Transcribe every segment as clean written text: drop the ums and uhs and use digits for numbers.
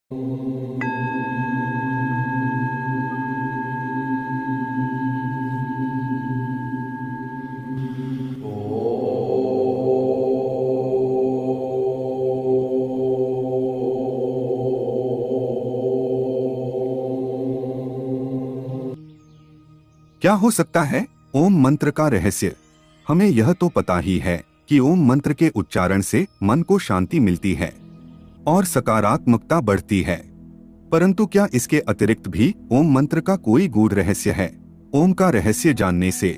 क्या हो सकता है ओम मंत्र का रहस्य? हमें यह तो पता ही है कि ओम मंत्र के उच्चारण से मन को शांति मिलती है और सकारात्मकता बढ़ती है। परंतु क्या इसके अतिरिक्त भी ओम मंत्र का कोई गूढ़ रहस्य है? ओम का रहस्य जानने से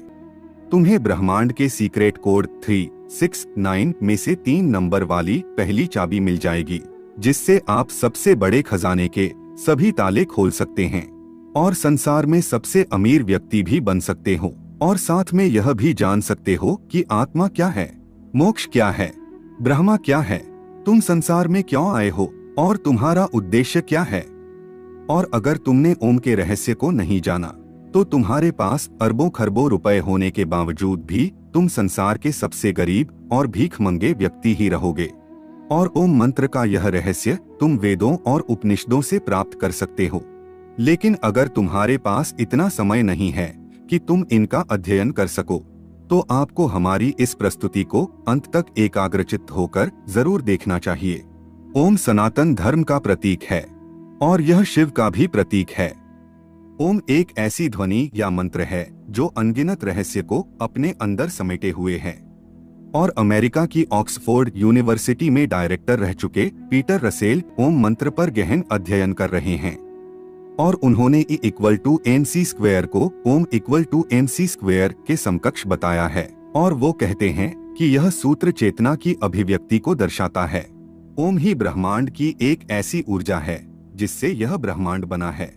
तुम्हें ब्रह्मांड के सीक्रेट कोड 369 में से 3 नंबर वाली पहली चाबी मिल जाएगी, जिससे आप सबसे बड़े खजाने के सभी ताले खोल सकते हैं और संसार में सबसे अमीर व्यक्ति भी बन सकते हो। और साथ में यह भी जान सकते हो कि आत्मा क्या है, मोक्ष क्या है, ब्रह्मा क्या है, तुम संसार में क्यों आए हो और तुम्हारा उद्देश्य क्या है। और अगर तुमने ओम के रहस्य को नहीं जाना तो तुम्हारे पास अरबों खरबों रुपए होने के बावजूद भी तुम संसार के सबसे गरीब और भीखमंगे व्यक्ति ही रहोगे। और ओम मंत्र का यह रहस्य तुम वेदों और उपनिषदों से प्राप्त कर सकते हो। लेकिन अगर तुम्हारे पास इतना समय नहीं है कि तुम इनका अध्ययन कर सको, तो आपको हमारी इस प्रस्तुति को अंत तक एकाग्रचित्त होकर जरूर देखना चाहिए। ओम सनातन धर्म का प्रतीक है और यह शिव का भी प्रतीक है। ओम एक ऐसी ध्वनि या मंत्र है जो अनगिनत रहस्य को अपने अंदर समेटे हुए है। और अमेरिका की ऑक्सफोर्ड यूनिवर्सिटी में डायरेक्टर रह चुके पीटर रसेल ओम मंत्र पर गहन अध्ययन कर रहे हैं और उन्होंने E=mc² को ओम =mc² के समकक्ष बताया है। और वो कहते हैं कि यह सूत्र चेतना की अभिव्यक्ति को दर्शाता है। ओम ही ब्रह्मांड की एक ऐसी ऊर्जा है जिससे यह ब्रह्मांड बना है।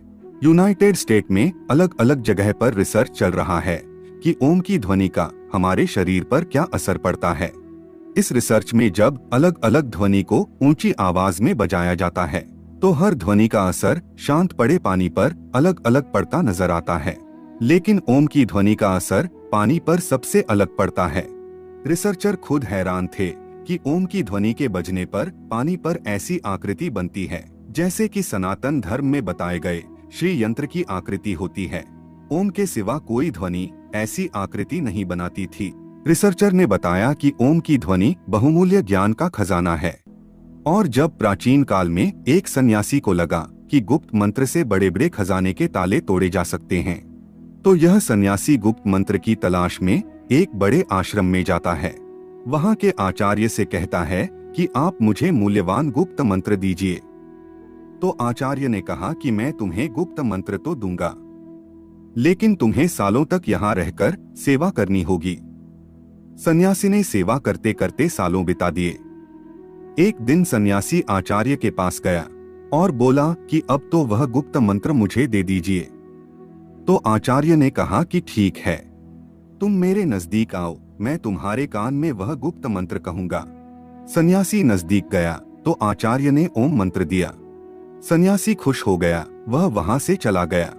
यूनाइटेड स्टेट में अलग अलग जगह पर रिसर्च चल रहा है कि ओम की ध्वनि का हमारे शरीर पर क्या असर पड़ता है। इस रिसर्च में जब अलग अलग ध्वनि को ऊंची आवाज में बजाया जाता है तो हर ध्वनि का असर शांत पड़े पानी पर अलग अलग पड़ता नजर आता है, लेकिन ओम की ध्वनि का असर पानी पर सबसे अलग पड़ता है। रिसर्चर खुद हैरान थे कि ओम की ध्वनि के बजने पर पानी पर ऐसी आकृति बनती है जैसे कि सनातन धर्म में बताए गए श्री यंत्र की आकृति होती है। ओम के सिवा कोई ध्वनि ऐसी आकृति नहीं बनाती थी। रिसर्चर ने बताया कि ओम की ध्वनि बहुमूल्य ज्ञान का खजाना है। और जब प्राचीन काल में एक सन्यासी को लगा कि गुप्त मंत्र से बड़े बड़े खजाने के ताले तोड़े जा सकते हैं, तो यह सन्यासी गुप्त मंत्र की तलाश में एक बड़े आश्रम में जाता है। वहाँ के आचार्य से कहता है कि आप मुझे मूल्यवान गुप्त मंत्र दीजिए। तो आचार्य ने कहा कि मैं तुम्हें गुप्त मंत्र तो दूंगा, लेकिन तुम्हें सालों तक यहाँ रहकर सेवा करनी होगी। सन्यासी ने सेवा करते करते सालों बिता दिए। एक दिन सन्यासी आचार्य के पास गया और बोला कि अब तो वह गुप्त मंत्र मुझे दे दीजिए। तो आचार्य ने कहा कि ठीक है, तुम मेरे नजदीक आओ, मैं तुम्हारे कान में वह गुप्त मंत्र कहूंगा। सन्यासी नजदीक गया तो आचार्य ने ओम मंत्र दिया। सन्यासी खुश हो गया, वह वहां से चला गया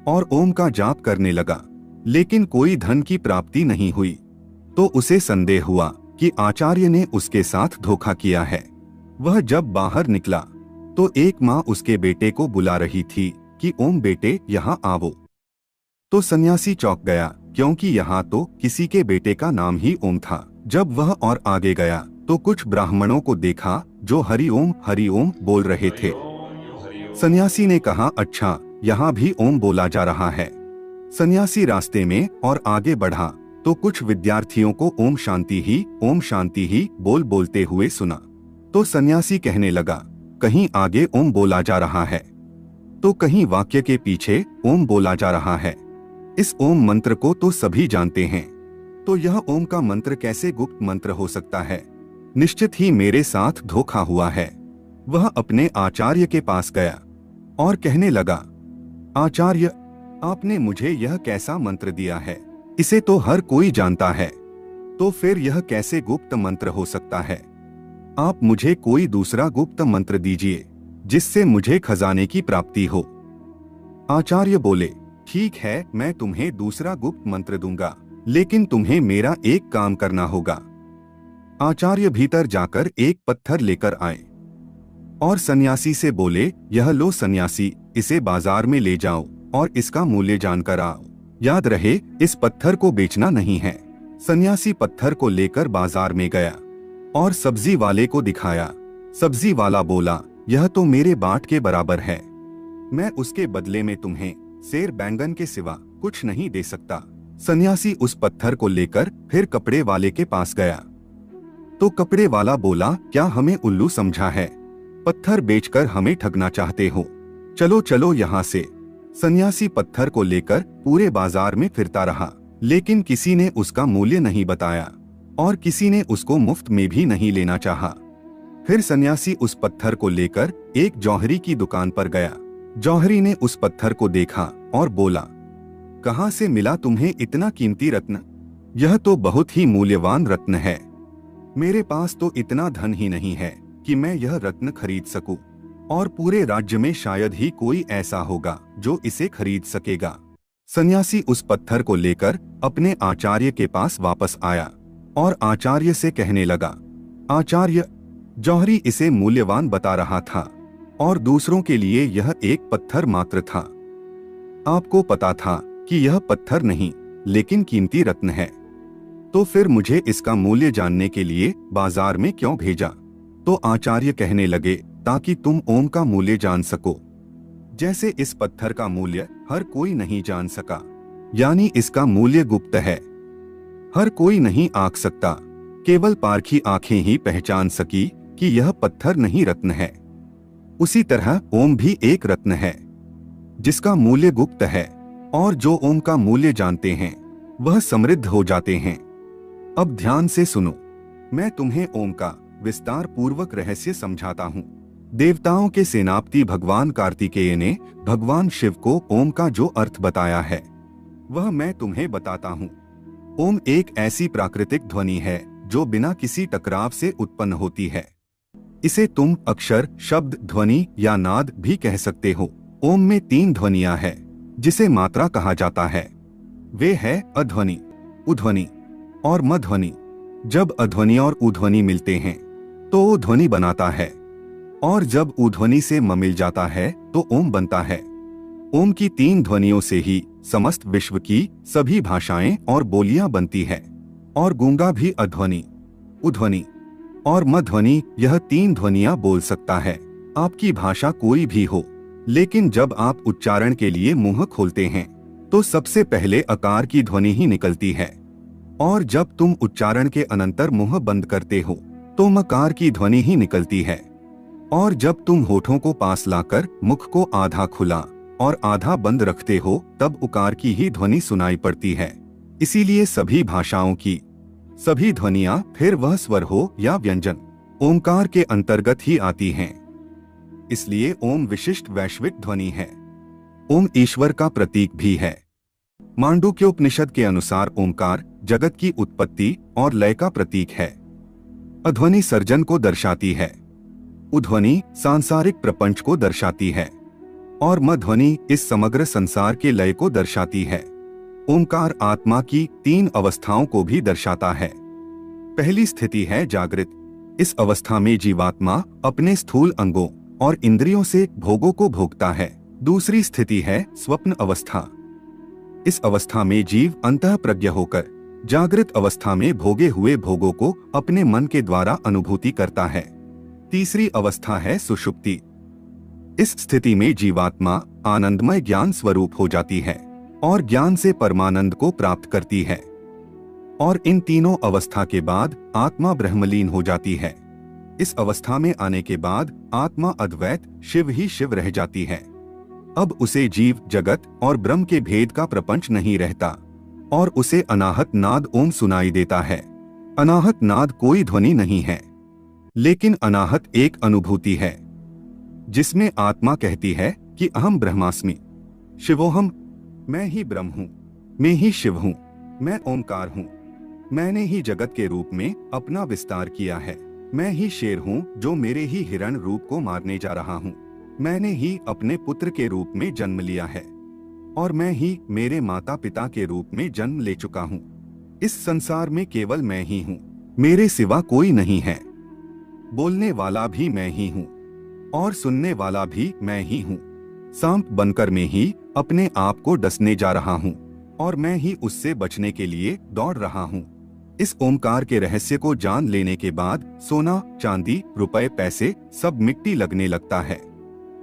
और ओम का जाप करने लगा, लेकिन कोई धन की प्राप्ति नहीं हुई। तो उसे संदेह हुआ कि आचार्य ने उसके साथ धोखा किया है। वह जब बाहर निकला तो एक माँ उसके बेटे को बुला रही थी कि ओम बेटे यहाँ आओ। तो सन्यासी चौंक गया, क्योंकि यहाँ तो किसी के बेटे का नाम ही ओम था। जब वह और आगे गया तो कुछ ब्राह्मणों को देखा जो हरि ओम बोल रहे थे। सन्यासी ने कहा, अच्छा, यहाँ भी ओम बोला जा रहा है। सन्यासी रास्ते में और आगे बढ़ा तो कुछ विद्यार्थियों को ओम शांति ही बोलते हुए सुना। तो सन्यासी कहने लगा, कहीं आगे ओम बोला जा रहा है तो कहीं वाक्य के पीछे ओम बोला जा रहा है। इस ओम मंत्र को तो सभी जानते हैं, तो यह ओम का मंत्र कैसे गुप्त मंत्र हो सकता है? निश्चित ही मेरे साथ धोखा हुआ है। वह अपने आचार्य के पास गया और कहने लगा, आचार्य, आपने मुझे यह कैसा मंत्र दिया है? इसे तो हर कोई जानता है, तो फिर यह कैसे गुप्त मंत्र हो सकता है? आप मुझे कोई दूसरा गुप्त मंत्र दीजिए जिससे मुझे खजाने की प्राप्ति हो। आचार्य बोले, ठीक है, मैं तुम्हें दूसरा गुप्त मंत्र दूंगा, लेकिन तुम्हें मेरा एक काम करना होगा। आचार्य भीतर जाकर एक पत्थर लेकर आए और सन्यासी से बोले, यह लो सन्यासी, इसे बाजार में ले जाओ और इसका मूल्य जानकर आओ। याद रहे, इस पत्थर को बेचना नहीं है। सन्यासी पत्थर को लेकर बाजार में गया और सब्जी वाले को दिखाया। सब्जी वाला बोला, यह तो मेरे बाट के बराबर है, मैं उसके बदले में तुम्हें सेर बैंगन के सिवा कुछ नहीं दे सकता। सन्यासी उस पत्थर को लेकर फिर कपड़े वाले के पास गया तो कपड़े वाला बोला, क्या हमें उल्लू समझा है? पत्थर बेचकर हमें ठगना चाहते हो? चलो चलो यहाँ से। सन्यासी पत्थर को लेकर पूरे बाजार में फिरता रहा, लेकिन किसी ने उसका मूल्य नहीं बताया और किसी ने उसको मुफ्त में भी नहीं लेना चाहा। फिर सन्यासी उस पत्थर को लेकर एक जौहरी की दुकान पर गया। जौहरी ने उस पत्थर को देखा और बोला, कहाँ से मिला तुम्हें इतना कीमती रत्न? यह तो बहुत ही मूल्यवान रत्न है। मेरे पास तो इतना धन ही नहीं है कि मैं यह रत्न खरीद सकूं, और पूरे राज्य में शायद ही कोई ऐसा होगा जो इसे खरीद सकेगा। सन्यासी उस पत्थर को लेकर अपने आचार्य के पास वापस आया और आचार्य से कहने लगा, आचार्य, जौहरी इसे मूल्यवान बता रहा था और दूसरों के लिए यह एक पत्थर मात्र था। आपको पता था कि यह पत्थर नहीं लेकिन कीमती रत्न है, तो फिर मुझे इसका मूल्य जानने के लिए बाजार में क्यों भेजा? तो आचार्य कहने लगे, ताकि तुम ओम का मूल्य जान सको। जैसे इस पत्थर का मूल्य हर कोई नहीं जान सका, यानी इसका मूल्य गुप्त है, हर कोई नहीं आंक सकता, केवल पारखी आंखें ही पहचान सकी कि यह पत्थर नहीं रत्न है। उसी तरह ओम भी एक रत्न है जिसका मूल्य गुप्त है, और जो ओम का मूल्य जानते हैं वह समृद्ध हो जाते हैं। अब ध्यान से सुनो, मैं तुम्हें ओम का विस्तार पूर्वक रहस्य समझाता हूँ। देवताओं के सेनापति भगवान कार्तिकेय ने भगवान शिव को ओम का जो अर्थ बताया है वह मैं तुम्हें बताता हूँ। ओम एक ऐसी प्राकृतिक ध्वनि है जो बिना किसी टकराव से उत्पन्न होती है। इसे तुम अक्षर, शब्द, ध्वनि या नाद भी कह सकते हो। ओम में 3 ध्वनियां हैं जिसे मात्रा कहा जाता है। वे है अध्वनि, उध्वनि और मध्वनि। जब अध्वनि और उध्वनि मिलते हैं तो ओ ध्वनि बनाता है, और जब उध्वनि से म मिल जाता है तो ओम बनता है। ओम की 3 ध्वनियों से ही समस्त विश्व की सभी भाषाएं और बोलियां बनती है, और गूंगा भी अध्वनि, उध्वनि और मध्वनि यह 3 ध्वनियां बोल सकता है। आपकी भाषा कोई भी हो, लेकिन जब आप उच्चारण के लिए मुंह खोलते हैं तो सबसे पहले अकार की ध्वनि ही निकलती है, और जब तुम उच्चारण के अनंतर मुंह बंद करते हो तो मकार की ध्वनि ही निकलती है, और जब तुम होठों को पास लाकर मुख को आधा खुला और आधा बंद रखते हो तब उकार की ही ध्वनि सुनाई पड़ती है। इसीलिए सभी भाषाओं की सभी ध्वनियां, फिर वह स्वर हो या व्यंजन, ओंकार के अंतर्गत ही आती हैं। इसलिए ओम विशिष्ट वैश्विक ध्वनि है। ओम ईश्वर का प्रतीक भी है। मांडूक्योपनिषद के अनुसार ओंकार जगत की उत्पत्ति और लय का प्रतीक है। अध्वनि सर्जन को दर्शाती है, उध्वनि सांसारिक प्रपंच को दर्शाती है, और मध्वनि इस समग्र संसार के लय को दर्शाती है। ओंकार आत्मा की 3 अवस्थाओं को भी दर्शाता है। पहली स्थिति है जागृत। इस अवस्था में जीवात्मा अपने स्थूल अंगों और इंद्रियों से भोगों को भोगता है। दूसरी स्थिति है स्वप्न अवस्था। इस अवस्था में जीव अंतःप्रज्ञ होकर जागृत अवस्था में भोगे हुए भोगों को अपने मन के द्वारा अनुभूति करता है। तीसरी अवस्था है सुषुप्ति। इस स्थिति में जीवात्मा आनंदमय ज्ञान स्वरूप हो जाती है और ज्ञान से परमानंद को प्राप्त करती है, और इन तीनों अवस्था के बाद आत्मा ब्रह्मलीन हो जाती है। इस अवस्था में आने के बाद आत्मा अद्वैत शिव ही शिव रह जाती है। अब उसे जीव, जगत और ब्रह्म के भेद का प्रपंच नहीं रहता, और उसे अनाहत नाद ओम सुनाई देता है। अनाहत नाद कोई ध्वनि नहीं है, लेकिन अनाहत एक अनुभूति है जिसमें आत्मा कहती है कि अहम ब्रह्मास्मि, शिवोहम, मैं ही ब्रह्म हूँ, मैं ही शिव हूँ, मैं ओंकार हूँ, मैंने ही जगत के रूप में अपना विस्तार किया है, मैं ही शेर हूँ जो मेरे ही हिरण रूप को मारने जा रहा हूँ, मैंने ही अपने पुत्र के रूप में जन्म लिया है, और मैं ही मेरे माता पिता के रूप में जन्म ले चुका हूँ। इस संसार में केवल मैं ही हूँ, मेरे सिवा कोई नहीं है, बोलने वाला भी मैं ही हूँ। और सुनने वाला भी मैं ही हूँ। सांप बनकर मैं ही अपने आप को डसने जा रहा हूँ और मैं ही उससे बचने के लिए दौड़ रहा हूँ। इस ओमकार के रहस्य को जान लेने के बाद सोना, चांदी, रुपए, पैसे सब मिट्टी लगने लगता है,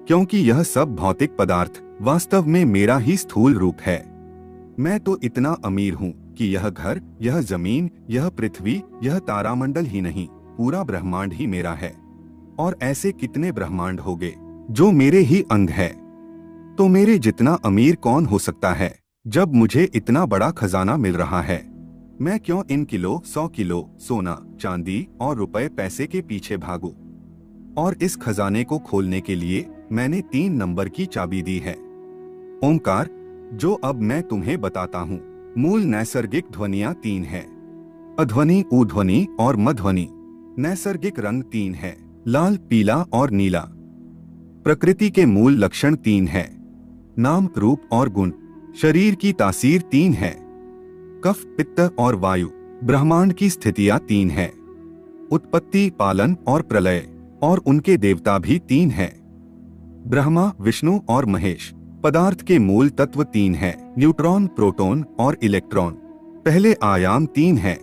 क्योंकि यह सब भौतिक पदार्थ वास्तव में मेरा ही स्थूल रूप है। मैं तो इतना अमीर हूँ कि यह घर, यह जमीन, यह पृथ्वी, यह तारामंडल ही नहीं, पूरा ब्रह्मांड ही मेरा है। और ऐसे कितने ब्रह्मांड होंगे जो मेरे ही अंग है। तो मेरे जितना अमीर कौन हो सकता है जब मुझे इतना बड़ा खजाना मिल रहा है। मैं क्यों इन किलो 100 किलो सोना, चांदी और रुपए पैसे के पीछे भागूं? और इस खजाने को खोलने के लिए मैंने 3 नंबर की चाबी दी है। ओमकार, जो अब मैं तुम्हें बताता हूँ, मूल नैसर्गिक ध्वनियाँ 3 है। अध्वनि, उध्वनि और मध्वनि। नैसर्गिक रंग 3 है, लाल, पीला और नीला। प्रकृति के मूल लक्षण 3 है, नाम, रूप और गुण। शरीर की तासीर 3 है, कफ, पित्त और वायु। ब्रह्मांड की स्थितियां 3 है, उत्पत्ति, पालन और प्रलय। और उनके देवता भी 3 है, ब्रह्मा, विष्णु और महेश। पदार्थ के मूल तत्व 3 है, न्यूट्रॉन, प्रोटॉन और इलेक्ट्रॉन। पहले आयाम 3 है,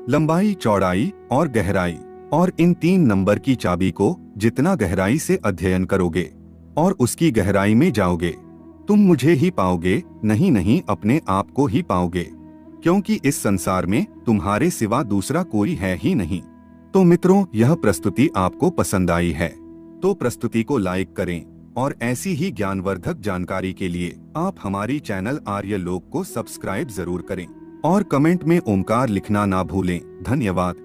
लंबाई, चौड़ाई और गहराई। और इन 3 नंबर की चाबी को जितना गहराई से अध्ययन करोगे और उसकी गहराई में जाओगे, तुम मुझे ही पाओगे, नहीं अपने आप को ही पाओगे, क्योंकि इस संसार में तुम्हारे सिवा दूसरा कोई है ही नहीं। तो मित्रों, यह प्रस्तुति आपको पसंद आई है तो प्रस्तुति को लाइक करें और ऐसी ही ज्ञानवर्धक जानकारी के लिए आप हमारी चैनल आर्य लोक को सब्सक्राइब जरूर करें और कमेंट में ओमकार लिखना ना भूलें। धन्यवाद।